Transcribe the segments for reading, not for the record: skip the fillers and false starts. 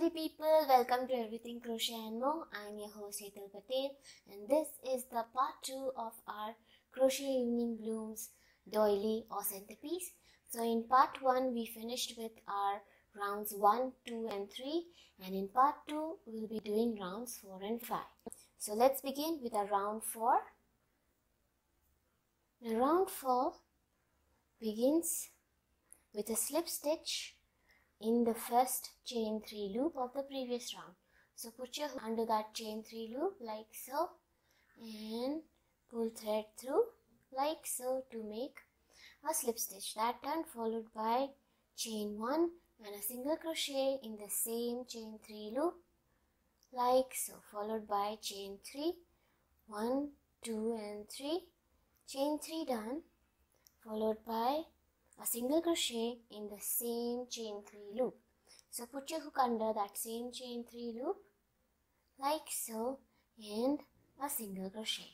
lovely people, welcome to Everything Crochet and More. I am your host Heya Patel, and this is the part 2 of our Crochet Evening Blooms Doily Centrepiece. So in part 1 we finished with our rounds 1, 2 and 3, and in part 2 we will be doing rounds 4 and 5. So let's begin with our round 4. Now round 4 begins with a slip stitch in the first chain 3 loop of the previous round. So put your hook under that chain 3 loop like so and pull thread through like so to make a slip stitch. That done, followed by chain 1 and a single crochet in the same chain 3 loop like so, followed by chain 3, 1, 2 and 3, chain 3 done, followed by a single crochet in the same chain 3 loop. So put your hook under that same chain 3 loop like so and a single crochet.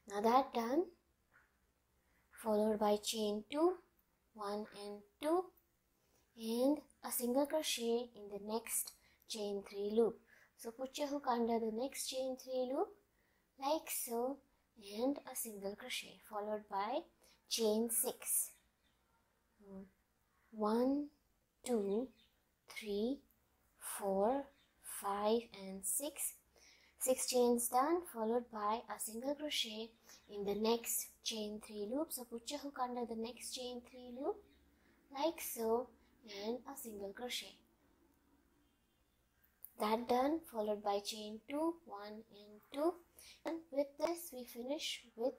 Now that done, followed by chain 2, 1 and 2 and a single crochet in the next chain 3 loop. So put your hook under the next chain 3 loop like so and a single crochet, followed by chain 6. 1, 2, 3, 4, 5 and 6. 6 chains done, followed by a single crochet in the next chain 3 loop. So put your hook under the next chain 3 loop like so and a single crochet. That done, followed by chain 2, 1 and 2. And with this we finish with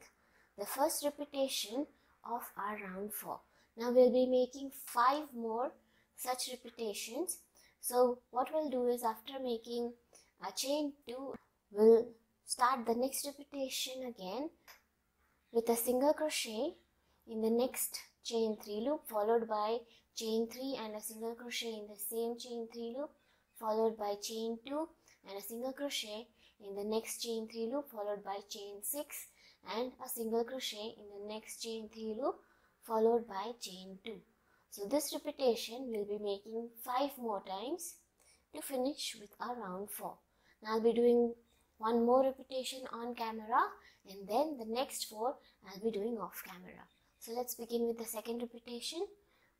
the first repetition of our round 4. Now we'll be making 5 more such repetitions. So what we'll do is, after making a chain 2, we'll start the next repetition again with a single crochet in the next chain 3 loop, followed by chain 3 and a single crochet in the same chain 3 loop, followed by chain 2 and a single crochet in the next chain 3 loop, followed by chain 6 and a single crochet in the next chain 3 loop, followed by chain 2. So this repetition we'll be making 5 more times to finish with our round 4. Now I'll be doing one more repetition on camera, and then the next 4 I'll be doing off camera. So let's begin with the second repetition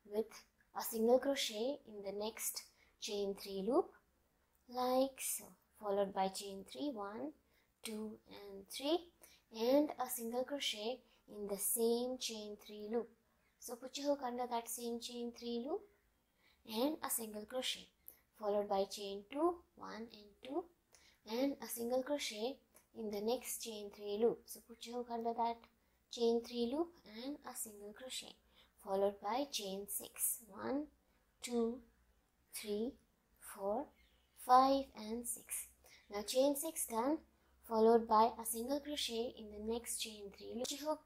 with a single crochet in the next chain 3 loop like so, followed by chain 3, 1, 2 and 3 and a single crochet in the same chain 3 loop. So put your hook under that same chain 3 loop and a single crochet, followed by chain 2, 1 and 2 and a single crochet in the next chain 3 loop. So put your hook under that chain 3 loop and a single crochet, followed by chain 6, 1, 2, 3, 4, 5 and 6. Now chain 6 done, followed by a single crochet in the next chain 3 loop. Put your hook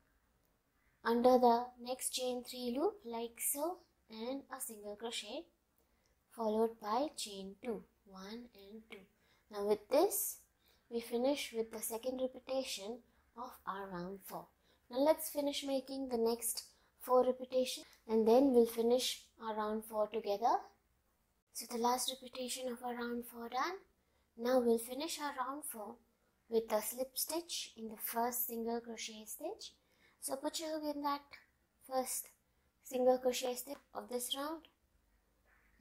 under the next chain 3 loop like so and a single crochet, followed by chain 2, 1 and 2. Now with this we finish with the second repetition of our round 4. Now let's finish making the next 4 repetitions and then we'll finish our round 4 together. So the last repetition of our round 4 done. Now we'll finish our round 4 with a slip stitch in the first single crochet stitch. So put your hook in that first single crochet stitch of this round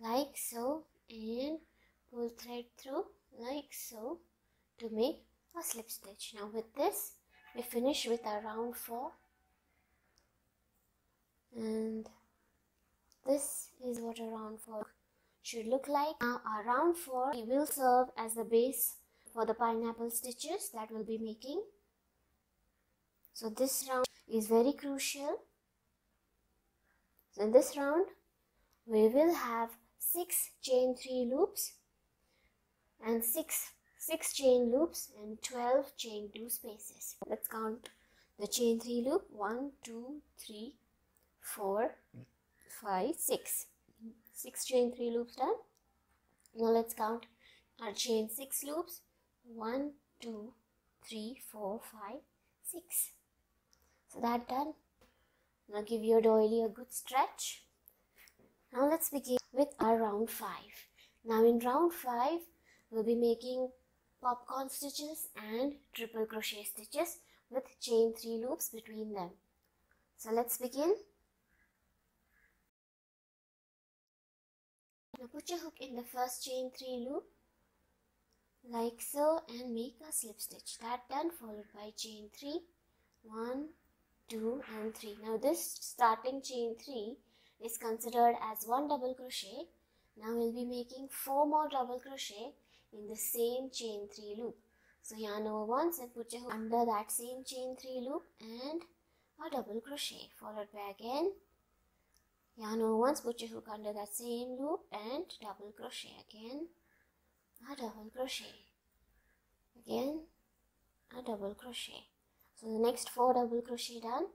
like so and pull thread through like so to make a slip stitch. Now with this we finish with our round 4, and this is what a round 4 should look like. Now our round 4 will serve as the base for the pineapple stitches that we'll be making. So this round is very crucial. So in this round we will have 6 chain 3 loops and 6 chain loops and 12 chain 2 spaces. Let's count the chain 3 loop. 1, 2, 3, 4, 5, 6. 6 chain 3 loops done. Now let's count our chain 6 loops. 1, 2, 3, 4, 5, 6. So that done. Now give your doily a good stretch. Now let's begin with our round 5. Now in round 5, we'll be making popcorn stitches and triple crochet stitches with chain 3 loops between them. So let's begin. Now put your hook in the first chain 3 loop like so and make a slip stitch. That done, followed by chain 3, 1, 2 and 3. Now this starting chain 3 is considered as one double crochet. Now we'll be making 4 more double crochet in the same chain 3 loop. So yarn over once and put your hook under that same chain 3 loop and a double crochet, followed by again yarn over once, put your hook under that same loop and double crochet, again a double crochet, again a double crochet. So the next 4 double crochet done.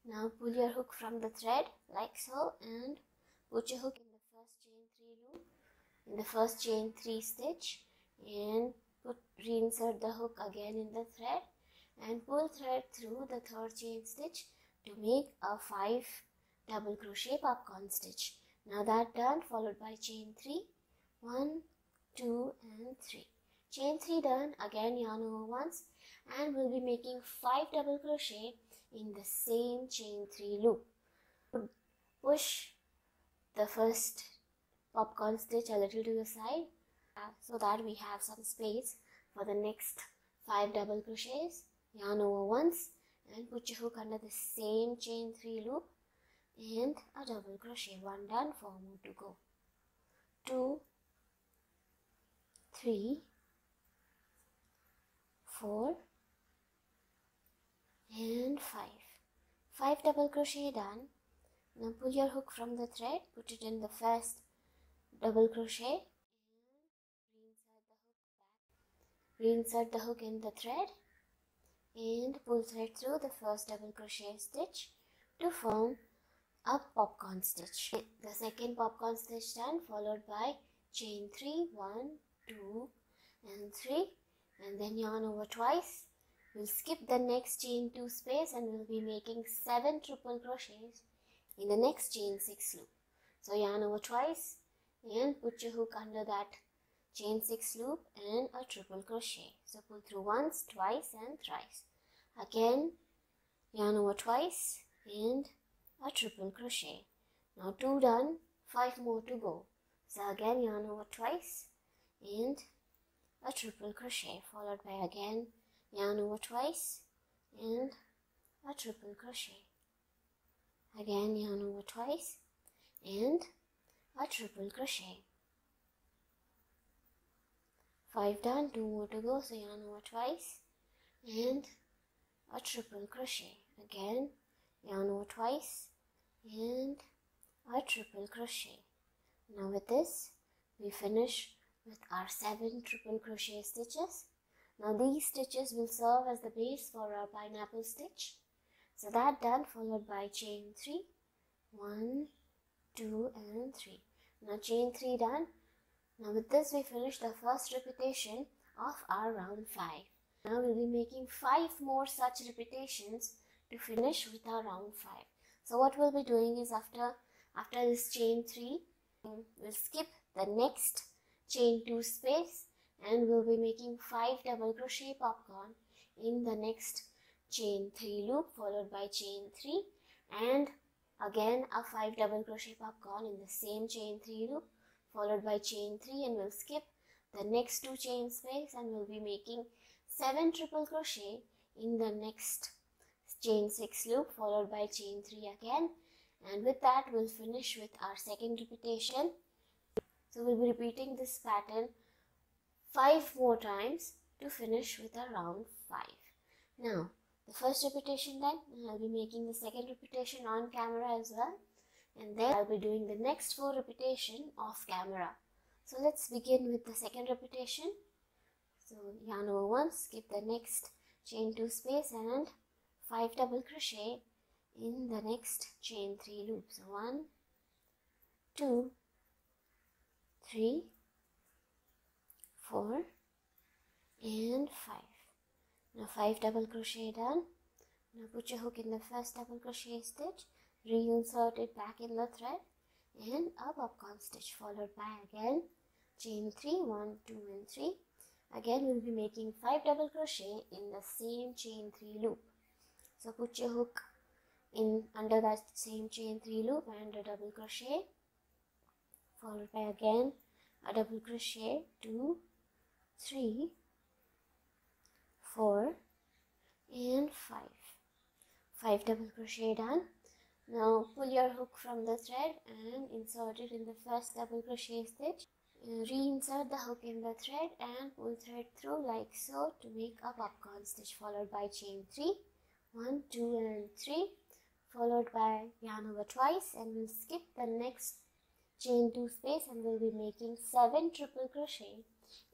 Now pull your hook from the thread like so and put your hook in the first chain 3 loop, in the first chain 3 stitch, and reinsert the hook again in the thread and pull thread through the third chain stitch to make a 5 double crochet popcorn stitch. Now that done, followed by chain 3, 1, 2 and 3. Chain 3 done, again yarn over once and we'll be making 5 double crochet in the same chain 3 loop. Push the first popcorn stitch a little to the side so that we have some space for the next 5 double crochets. Yarn over once and put your hook under the same chain 3 loop and a double crochet. 1 done, 4 more to go. 2, 3, 4 and 5. 5 double crochet done. Now pull your hook from the thread, put it in the first double crochet and reinsert the hook in the thread and pull thread through the first double crochet stitch to form a popcorn stitch. The second popcorn stitch done, followed by chain 3, 1, 2 and 3, and then yarn over twice. We'll skip the next chain 2 space and we'll be making 7 triple crochets in the next chain 6 loop. So yarn over twice and put your hook under that chain 6 loop and a triple crochet. So pull through once, twice and thrice. Again yarn over twice and a triple crochet. Now 2 done, 5 more to go. So again yarn over twice and a triple crochet, followed by again yarn over twice and a triple crochet. Again yarn over twice and a triple crochet. 5 done, 2 more to go. So yarn over twice and a triple crochet. Again yarn over twice and a triple crochet. Now with this we finish with our 7 triple crochet stitches. Now these stitches will serve as the base for our pineapple stitch. So that done, followed by chain 3, 1, 2 and 3. Now chain 3 done. Now with this we finish the first repetition of our round 5. Now we'll be making 5 more such repetitions to finish with our round 5. So what we'll be doing is after this chain 3, we'll skip the next chain 2 space and we'll be making 5 double crochet popcorn in the next chain 3 loop, followed by chain 3 and again a 5 double crochet popcorn in the same chain 3 loop, followed by chain 3, and we'll skip the next 2 chain space and we'll be making 7 triple crochet in the next chain 6 loop, followed by chain 3 again, and with that we'll finish with our second repetition. So we'll be repeating this pattern 5 more times to finish with our round 5. Now the first repetition done, I'll be making the second repetition on camera as well, and then I'll be doing the next 4 repetition off camera. So let's begin with the second repetition. So yarn over once, skip the next chain 2 space and 5 double crochet in the next chain 3 loops. So 1, 2, 3, 4 and 5. Now 5 double crochet done. Now put your hook in the first double crochet stitch, reinsert it back in the thread and a popcorn stitch, followed by again chain 3, 1, 2 and 3. Again we'll be making 5 double crochet in the same chain 3 loop. So put your hook in under that same chain 3 loop and a double crochet, followed by again a double crochet, 2, 3, 4 and 5. 5 double crochet done. Now pull your hook from the thread and insert it in the first double crochet stitch. Reinsert the hook in the thread and pull thread through like so to make a popcorn stitch, followed by chain 3, 1, 2 and 3, followed by yarn over twice, and we'll skip the next chain 2 space and we'll be making 7 triple crochet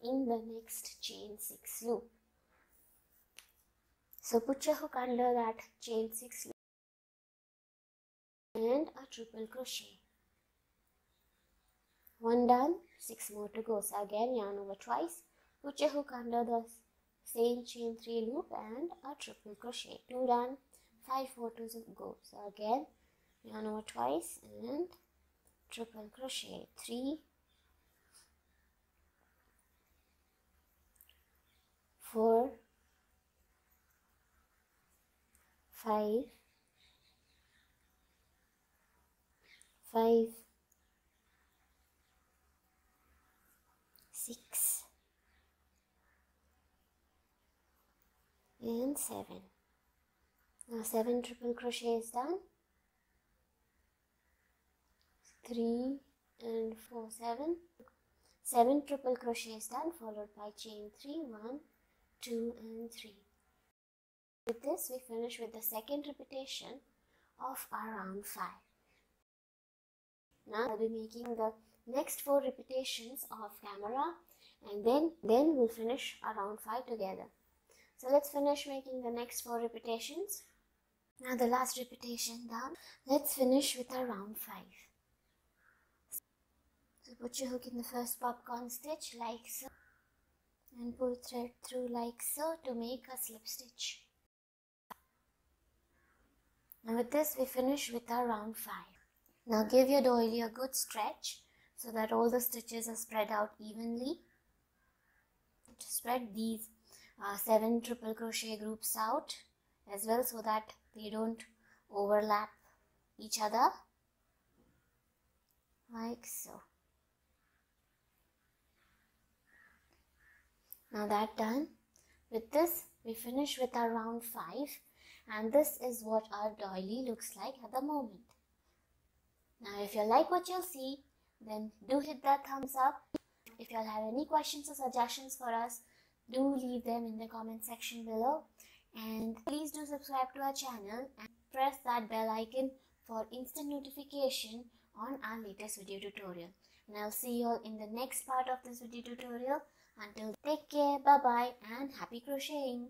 in the next chain 6 loop. So put your hook under that chain 6 loop and a triple crochet. 1 done, 6 more to go. So again yarn over twice, put your hook under the same chain 3 loop and a triple crochet. 2 done, 5 more to go. So again yarn over twice and triple crochet. 3, 4, 5, 6 and 7. Now 7 triple crochets done. 3 and 4, 7. 7 triple crochets done, followed by chain 3, 1, 2 and 3. With this we finish with the second repetition of our round 5. Now I'll be making the next 4 repetitions off camera, and then we'll finish our round 5 together. So let's finish making the next 4 repetitions. Now the last repetition done, let's finish with our round 5. So put your hook in the first popcorn stitch like so and pull thread through like so to make a slip stitch. Now with this we finish with our round 5. Now give your doily a good stretch so that all the stitches are spread out evenly. Spread these 7 triple crochet groups out as well so that they don't overlap each other, like so. Now that done, with this we finish with our round 5, and this is what our doily looks like at the moment. Now if you like what you'll see, then do hit that thumbs up. If you all have any questions or suggestions for us, do leave them in the comment section below, and please do subscribe to our channel and press that bell icon for instant notification on our latest video tutorial. And I'll see you all in the next part of this video tutorial. Until then, take care, bye bye and happy crocheting.